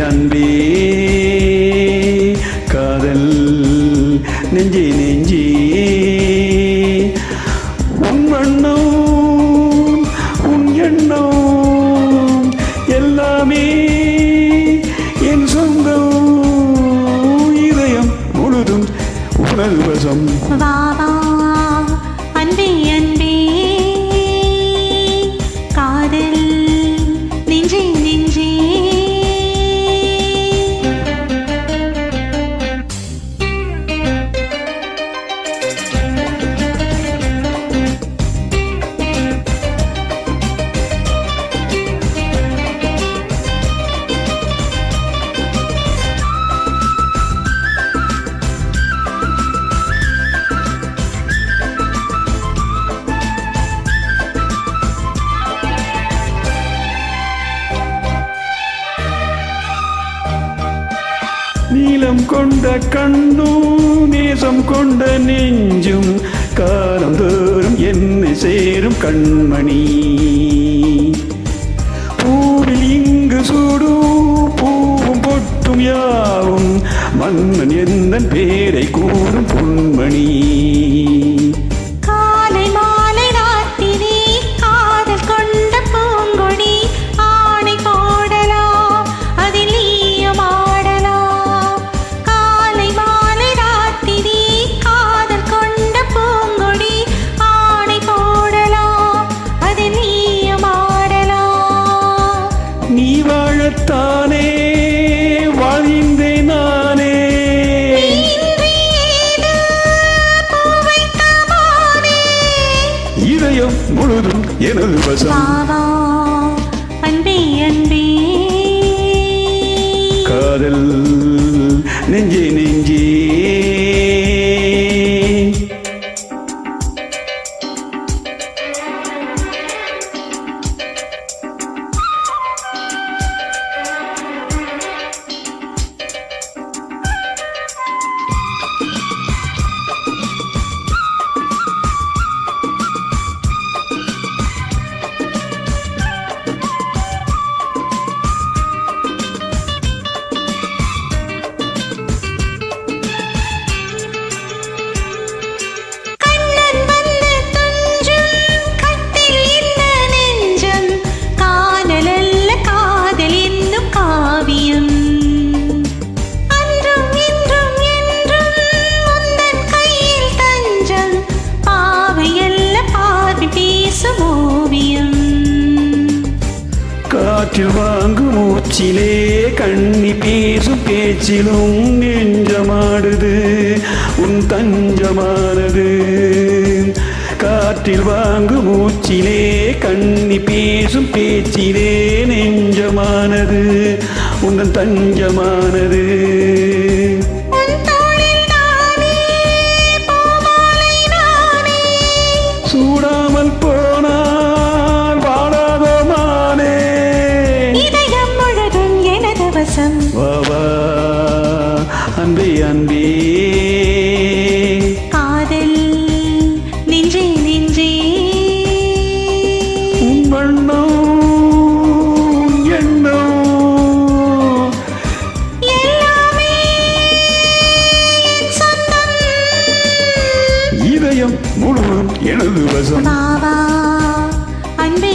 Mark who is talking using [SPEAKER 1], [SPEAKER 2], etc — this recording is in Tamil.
[SPEAKER 1] அன்பே காதல் நெஞ்சே நெஞ்சே உன் வண்ணம் உன் எண்ணம் எல்லாமே என் சொந்தம் இதயம் முழுதும் உனது வசம்
[SPEAKER 2] அன்பே அன்பே காதல் நெஞ்சே நெஞ்சே
[SPEAKER 1] நீலம் கொண்ட கண்ணும் நேசம் கொண்ட நெஞ்சும் காலம் தோறும் என்னை சேரும் கண்மணி பூவில் இங்கு சூடும் பூவும் பொட்டும் யாவும் மன்னன் எந்தன் பேரை கூறும் பொன்மணி நீ வாழத்தானே வாழ்ந்தேன் நானே இதயம் முழுதும் எனது வசம்
[SPEAKER 2] அன்பே அன்பே
[SPEAKER 1] காதல் நெஞ்சே நெஞ்சே காற்றில் வாங்கும் மூச்சிலே கண்ணி பேசும் பேச்சிலும் நெஞ்சமாடுது உன் தஞ்சமானது காற்றில் வாங்கும் மூச்சிலே கண்ணி பேசும் பேச்சிலே நெஞ்சமானது உன் தஞ்சமானது சூடாமல் போனால் வாழாதோ மானே
[SPEAKER 2] இதயம் முழுதும் எனது வசம்
[SPEAKER 1] வா அன்பே அன்பே
[SPEAKER 2] காதல் நெஞ்சே நெஞ்சே
[SPEAKER 1] உன் வண்ணம் எண்ணம்
[SPEAKER 2] எல்லாமே என் சொந்தம்
[SPEAKER 1] இதயம் முழுவதும் எனது வசம்
[SPEAKER 2] அன்பே